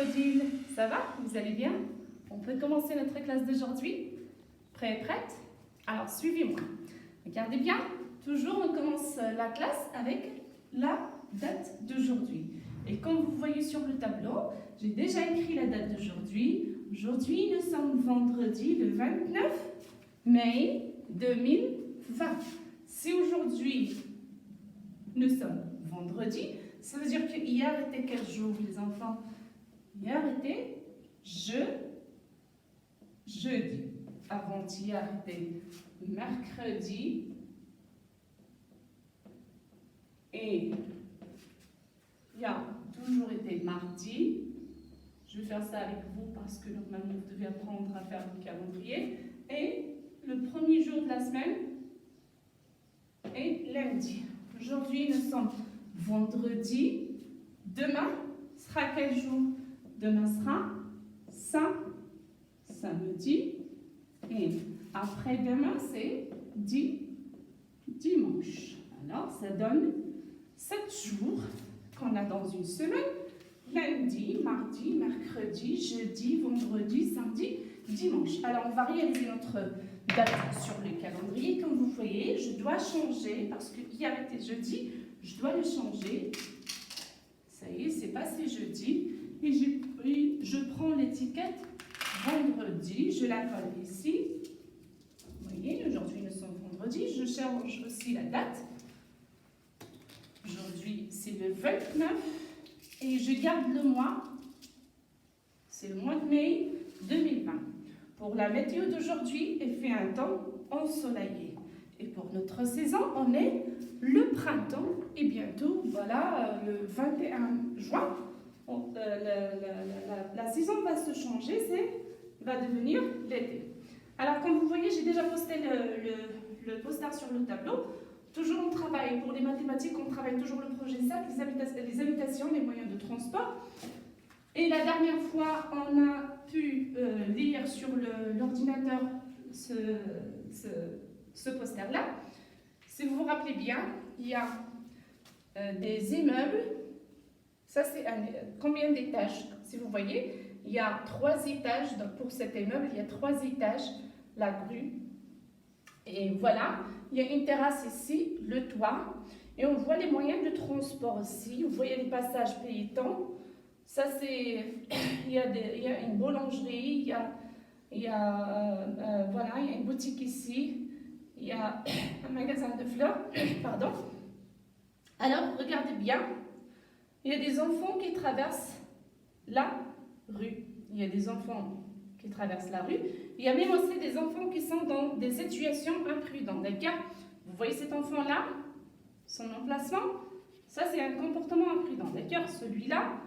Odile, ça va? Vous allez bien? On peut commencer notre classe d'aujourd'hui? Prêt et prête? Alors suivez-moi. Regardez bien, toujours on commence la classe avec la date d'aujourd'hui. Et comme vous voyez sur le tableau, j'ai déjà écrit la date d'aujourd'hui. Aujourd'hui, nous sommes vendredi le 29 mai 2020. Si aujourd'hui, nous sommes vendredi, ça veut dire qu'hier était quel jour, les enfants? Hier était jeudi. Avant-hier était mercredi. Et il y a toujours été mardi. Je vais faire ça avec vous parce que normalement vous devez apprendre à faire le calendrier. Et le premier jour de la semaine est lundi. Aujourd'hui, nous sommes vendredi. Demain sera quel jour? Demain sera samedi. Et après-demain, c'est dimanche. Alors, ça donne 7 jours qu'on a dans une semaine. Lundi, mardi, mercredi, jeudi, vendredi, samedi, dimanche. Alors, on va réaliser notre date sur le calendrier. Comme vous voyez, je dois changer parce que hier était jeudi. Je dois le changer. Ça y est, c'est passé jeudi. Et je prends l'étiquette vendredi. Je la colle ici. Vous voyez, aujourd'hui nous sommes vendredi. Je change aussi la date. Aujourd'hui, c'est le 29. Et je garde le mois. C'est le mois de mai 2020. Pour la météo d'aujourd'hui, il fait un temps ensoleillé. Et pour notre saison, on est le printemps. Et bientôt, voilà, le 21 juin, la saison va se changer, va devenir l'été. Alors, comme vous voyez, j'ai déjà posté le poster sur le tableau. Toujours on travaille, pour les mathématiques, on travaille toujours le projet SAT, les habitations, les moyens de transport. Et la dernière fois, on a pu lire sur l'ordinateur ce poster-là. Si vous vous rappelez bien, il y a des immeubles. Ça, c'est combien d'étages? Si vous voyez, il y a 3 étages. Donc pour cet immeuble, il y a 3 étages, la grue. Et voilà, il y a une terrasse ici, le toit. Et on voit les moyens de transport aussi. Vous voyez les passages piétons. Ça, c'est... il y a une boulangerie, il y a une boutique ici. Il y a un magasin de fleurs. Pardon. Alors, regardez bien. Il y a des enfants qui traversent la rue. Il y a des enfants qui traversent la rue. Il y a même aussi des enfants qui sont dans des situations imprudentes. D'accord? Vous voyez cet enfant-là, son emplacement, ça c'est un comportement imprudent. D'accord? Celui-là,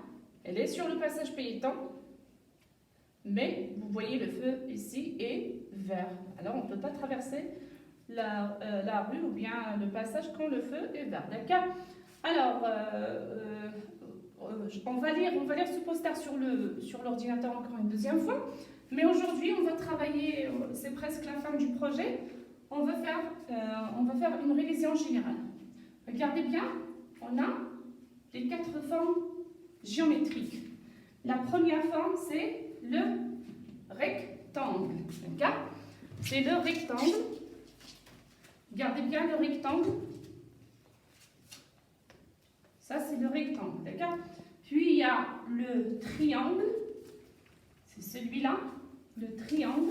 elle est sur le passage piéton, mais vous voyez le feu ici est vert. Alors on ne peut pas traverser la rue ou bien le passage quand le feu est vert. D'accord? Alors, on va lire ce poster sur l'ordinateur encore une deuxième fois. Mais aujourd'hui, on va travailler, c'est presque la fin du projet, on va faire une révision générale. Regardez bien, on a les 4 formes géométriques. La première forme, c'est le rectangle. D'accord? C'est le rectangle. Regardez bien le rectangle. Ça, c'est le rectangle. D'accord? Puis, il y a le triangle. C'est celui-là, le triangle.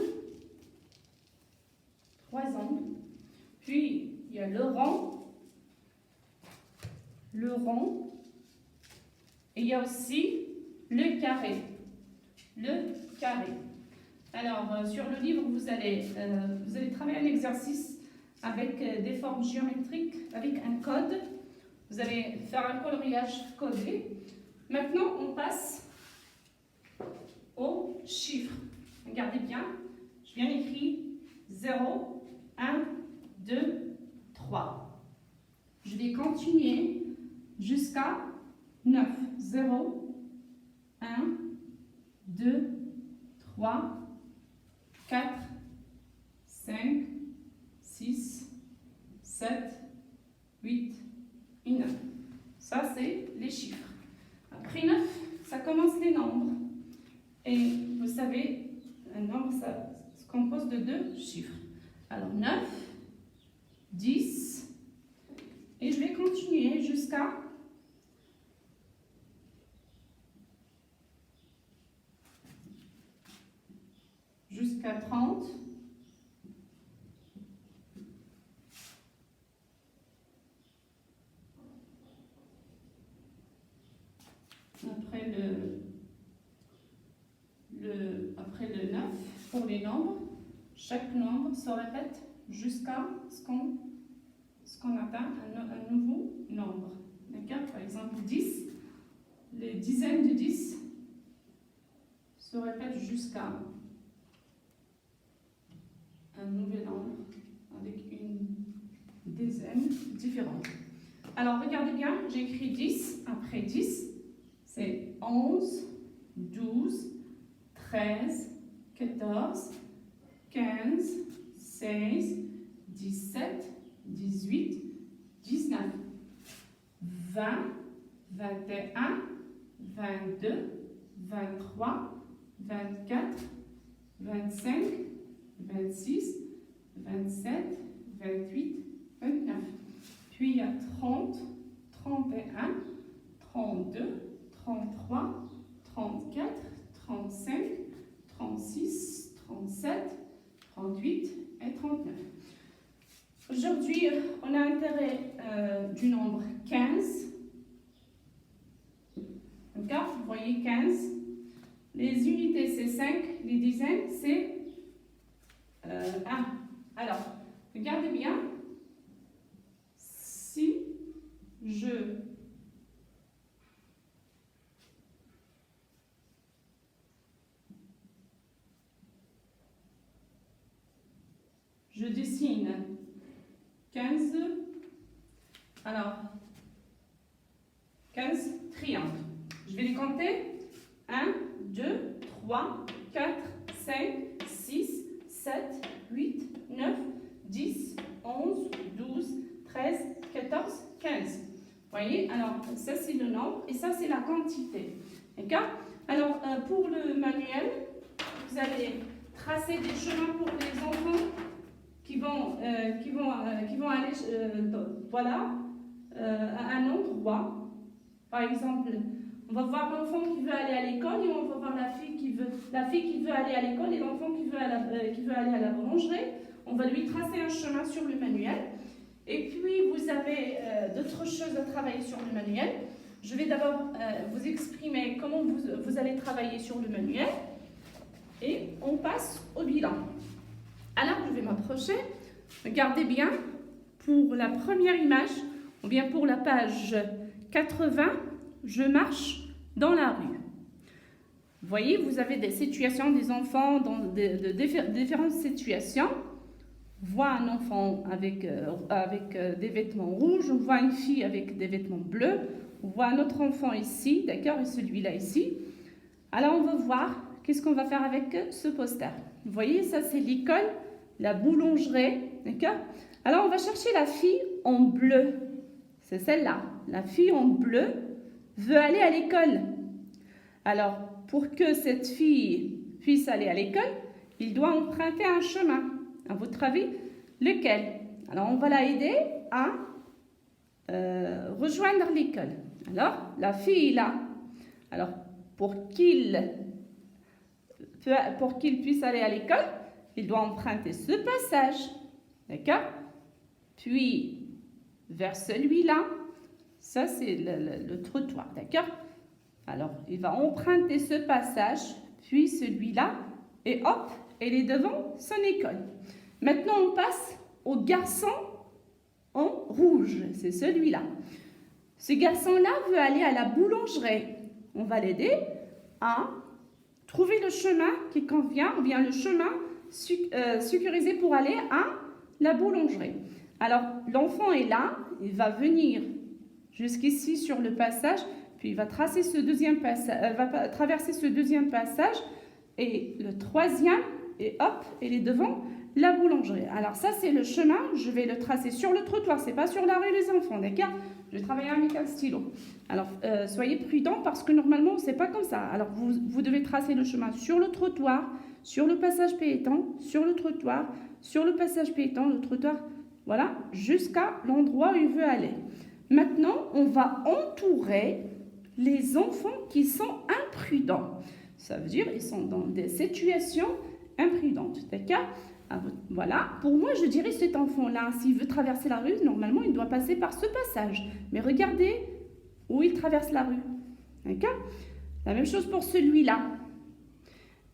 3 angles. Puis, il y a le rond. Le rond. Et il y a aussi le carré. Le carré. Alors, sur le livre, vous allez travailler un exercice avec des formes géométriques, avec un code. Vous allez faire un coloriage codé. Maintenant, on passe aux chiffres. Regardez bien, je viens d'écrire 0, 1, 2, 3. Je vais continuer jusqu'à 9. 0, 1, 2, 3, 4, 5, 6, 7, 8 et 9. Ça, c'est les chiffres. Après 9, ça commence les nombres. Et vous savez, un nombre, ça se compose de 2 chiffres. Alors 9, 10, et je vais continuer jusqu'à 30. Après le 9, pour les nombres, chaque nombre se répète jusqu'à ce qu'on atteint un nouveau nombre. D'accord? Par exemple, 10, les dizaines de 10 se répètent jusqu'à un nouvel nombre avec une dizaine différente. Alors, regardez bien, j'ai écrit 10, après 10, c'est 11, 12, 13, 14, 15, 16, 17, 18, 19, 20, 21, 22, 23, 24, 25, 26, 27, 28, 29. Puis il y a 30, 31, 32, 33, 34, 35, 36, 37, 38 et 39. Aujourd'hui, on a intérêt du nombre 15. D'accord? Vous voyez 15. Les unités, c'est 5. Les dizaines, c'est 1. Alors, regardez bien. Si je dessine 15, alors 15 triangles. Je vais les compter. 1, 2, 3, 4, 5, 6, 7, 8, 9, 10, 11, 12, 13, 14, 15. Vous voyez? Alors, ça c'est le nombre et ça c'est la quantité. D'accord? Alors, pour le manuel, vous allez tracer des chemins pour les enfants qui vont aller à un endroit. Par exemple, on va voir l'enfant qui veut aller à l'école et on va voir la fille qui veut aller à l'école et l'enfant qui veut aller à la boulangerie. On va lui tracer un chemin sur le manuel. Et puis, vous avez d'autres choses à travailler sur le manuel. Je vais d'abord vous exprimer comment vous allez travailler sur le manuel. Et on passe au bilan. Alors, je vais m'approcher. Regardez bien, pour la première image, ou bien pour la page 80, je marche dans la rue. Vous voyez, vous avez des situations, des enfants dans différentes situations. On voit un enfant avec des vêtements rouges, on voit une fille avec des vêtements bleus, on voit un autre enfant ici, d'accord, et celui-là ici. Alors, on va voir qu'est-ce qu'on va faire avec ce poster. Vous voyez, ça c'est l'école, la boulangerie, d'accord? Alors, on va chercher la fille en bleu. C'est celle-là. La fille en bleu veut aller à l'école. Alors, pour que cette fille puisse aller à l'école, il doit emprunter un chemin. À votre avis, lequel? Alors, on va la aider à rejoindre l'école. Alors, la fille est là. Alors, pour qu'il puisse aller à l'école, il doit emprunter ce passage. D'accord? Puis, vers celui-là, ça c'est le trottoir. D'accord? Alors, il va emprunter ce passage, puis celui-là, et hop, il est devant son école. Maintenant, on passe au garçon en rouge. C'est celui-là. Ce garçon-là veut aller à la boulangerie. On va l'aider à trouver le chemin qui convient, ou bien le chemin sécurisé pour aller à la boulangerie. Alors, l'enfant est là, il va venir jusqu'ici sur le passage, puis il va traverser ce deuxième passage, et le troisième, et hop, il est devant la boulangerie. Alors ça, c'est le chemin, je vais le tracer sur le trottoir, c'est pas sur la rue les enfants, d'accord? Je vais travailler avec un stylo. Alors, soyez prudents parce que normalement, c'est pas comme ça. Alors, vous devez tracer le chemin sur le trottoir, sur le passage piéton, sur le trottoir, sur le passage piéton, le trottoir, voilà, jusqu'à l'endroit où il veut aller. Maintenant, on va entourer les enfants qui sont imprudents. Ça veut dire qu'ils sont dans des situations imprudentes, d'accord? Voilà, pour moi, je dirais cet enfant-là, s'il veut traverser la rue, normalement, il doit passer par ce passage. Mais regardez où il traverse la rue, d'accord? La même chose pour celui-là.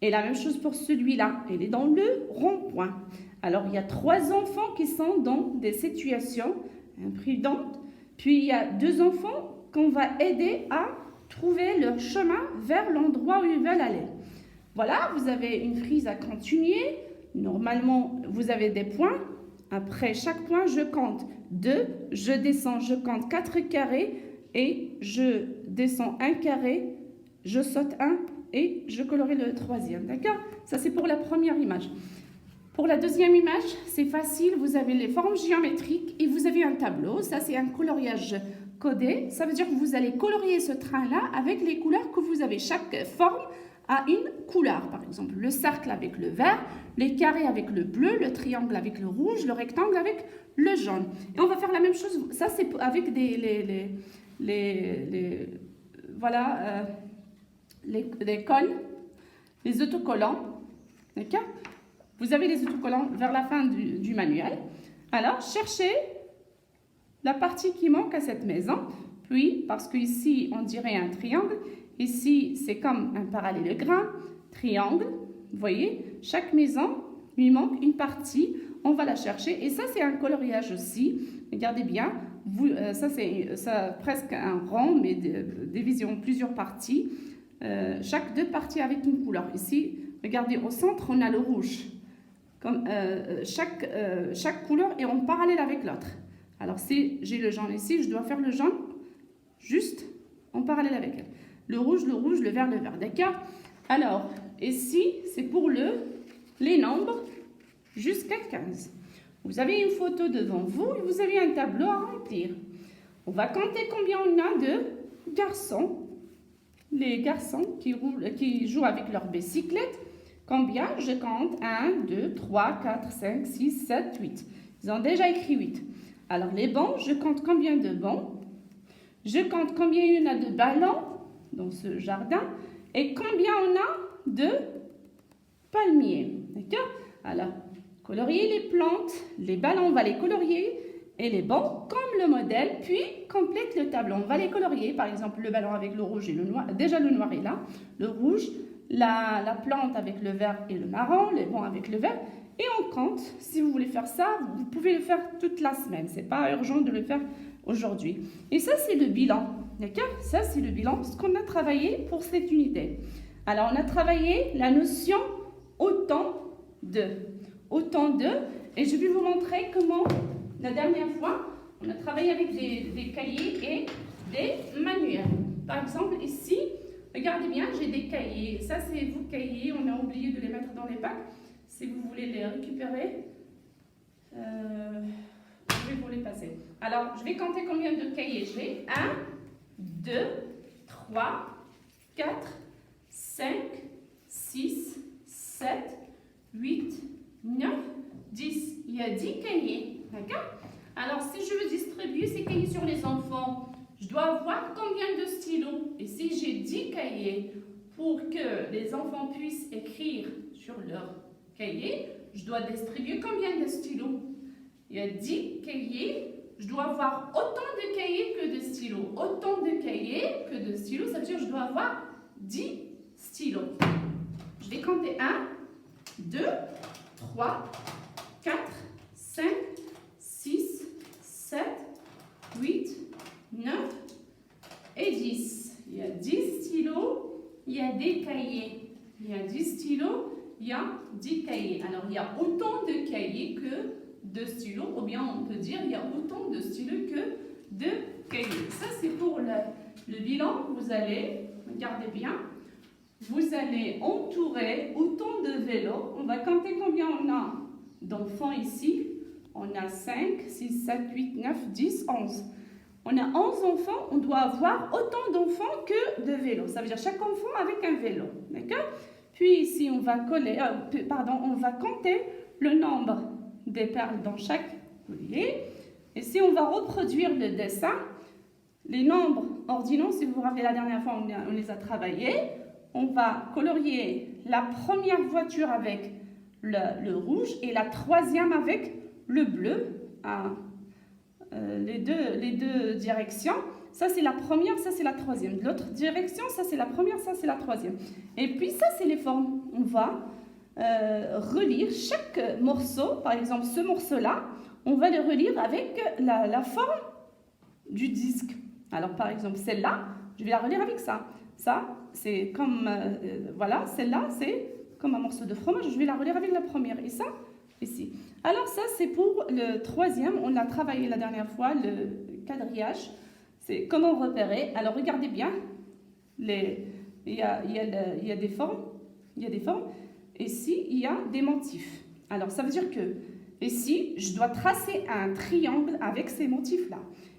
Et la même chose pour celui-là. Il est dans le rond-point. Alors, il y a 3 enfants qui sont dans des situations imprudentes. Puis, il y a 2 enfants qu'on va aider à trouver leur chemin vers l'endroit où ils veulent aller. Voilà, vous avez une frise à continuer. Normalement, vous avez des points. Après chaque point, je compte 2, je descends, je compte 4 carrés et je descends 1 carré, je saute 1 et je colorie le 3e. D'accord? Ça, c'est pour la première image. Pour la deuxième image, c'est facile. Vous avez les formes géométriques et vous avez un tableau. Ça, c'est un coloriage codé. Ça veut dire que vous allez colorier ce train-là avec les couleurs que vous avez. Chaque forme a une couleur. Par exemple, le cercle avec le vert, les carrés avec le bleu, le triangle avec le rouge, le rectangle avec le jaune. Et on va faire la même chose. Ça, c'est avec les cols, les autocollants. D'accord? Vous avez les autocollants vers la fin du manuel. Alors, cherchez la partie qui manque à cette maison. Puis, parce qu'ici, on dirait un triangle. Ici, c'est comme un parallélogramme, triangle. Vous voyez, chaque maison, lui manque une partie. On va la chercher. Et ça, c'est un coloriage aussi. Regardez bien. Ça, c'est presque un rond, mais divisé en plusieurs parties. Chaque 2 parties avec une couleur. Ici, regardez, au centre, on a le rouge. Comme, chaque couleur est en parallèle avec l'autre. Alors, si j'ai le jaune ici, je dois faire le jaune juste en parallèle avec elle. Le rouge, le vert, d'accord? Alors, ici, c'est pour les nombres jusqu'à 15. Vous avez une photo devant vous et vous avez un tableau à remplir. On va compter combien on a de garçons. Les garçons qui jouent avec leur bicyclette. Combien? Je compte 1, 2, 3, 4, 5, 6, 7, 8. Ils ont déjà écrit 8. Alors, les bancs, je compte combien de bancs. Je compte combien il y en a de ballons dans ce jardin. Et combien on a de palmiers. D'accord? Alors, colorier les plantes. Les ballons, on va les colorier. Et les bancs, comme le modèle. Puis, complète le tableau. On va les colorier. Par exemple, le ballon avec le rouge et le noir. Déjà, le noir est là. Le rouge. La plante avec le vert et le marron, les bancs avec le vert. Et on compte. Si vous voulez faire ça, vous pouvez le faire toute la semaine. Ce n'est pas urgent de le faire aujourd'hui. Et ça, c'est le bilan. D'accord? Ça, c'est le bilan, ce qu'on a travaillé pour cette unité. Alors, on a travaillé la notion autant de. Autant de. Et je vais vous montrer comment, la dernière fois, on a travaillé avec des cahiers et des manuels. Par exemple, ici, regardez bien, j'ai des cahiers. Ça, c'est vos cahiers. On a oublié de les mettre dans les packs. Si vous voulez les récupérer, je vais vous les passer. Alors, je vais compter combien de cahiers j'ai. 1, 2, 3, 4, 5, 6, 7, 8, 9, 10. Il y a 10 cahiers. D'accord? Alors, si je veux distribuer ces cahiers sur les enfants, je dois avoir combien de stylos? Et si j'ai 10 cahiers pour que les enfants puissent écrire sur leur cahier, je dois distribuer combien de stylos? Il y a 10 cahiers. Je dois avoir autant de cahiers que de stylos. Autant de cahiers que de stylos, ça veut dire que je dois avoir 10 stylos. Je vais compter 1, 2, 3, 4, 5, 6, 7, 8, 9 et 10. Il y a 10 stylos, il y a des cahiers. Il y a 10 stylos, il y a 10 cahiers. Alors, il y a autant de cahiers que de stylos, ou bien on peut dire il y a autant de stylos que de cahiers. Ça, c'est pour le bilan. Vous allez, regardez bien, vous allez entourer autant de vélos. On va compter combien on a d'enfants ici. On a 5, 6, 7, 8, 9, 10, 11. On a 11 enfants, on doit avoir autant d'enfants que de vélos. Ça veut dire chaque enfant avec un vélo. D'accord? Puis ici, on va on va compter le nombre des perles dans chaque collier. Et si on va reproduire le dessin, les nombres ordinaux, si vous vous rappelez la dernière fois, on les a travaillés. On va colorier la première voiture avec le rouge et la troisième avec le bleu. Les deux directions. Ça, c'est la première, ça, c'est la troisième. L'autre direction, ça, c'est la première, ça, c'est la troisième. Et puis, ça, c'est les formes. On va relire chaque morceau. Par exemple, ce morceau-là, on va le relire avec la forme du disque. Alors, par exemple, celle-là, je vais la relire avec ça. Ça, c'est comme, voilà, celle-là, c'est comme un morceau de fromage. Je vais la relire avec la première. Et ça, ici. Alors, ça, c'est pour le troisième. On a travaillé la dernière fois, le quadrillage. C'est comment repérer. Alors, regardez bien. Il y a des formes. Il y a des formes. Ici, il y a des motifs. Alors, ça veut dire que ici, je dois tracer un triangle avec ces motifs-là.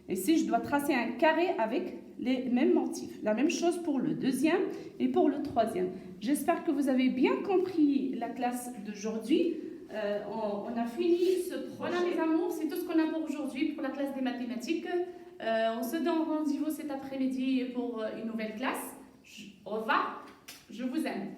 Ici, je dois tracer un carré avec les mêmes motifs. La même chose pour le deuxième et pour le troisième. J'espère que vous avez bien compris la classe d'aujourd'hui. On a fini ce projet. Voilà, mes amours, c'est tout ce qu'on a pour aujourd'hui pour la classe des mathématiques. On se donne rendez-vous cet après-midi pour une nouvelle classe. Au revoir, je vous aime.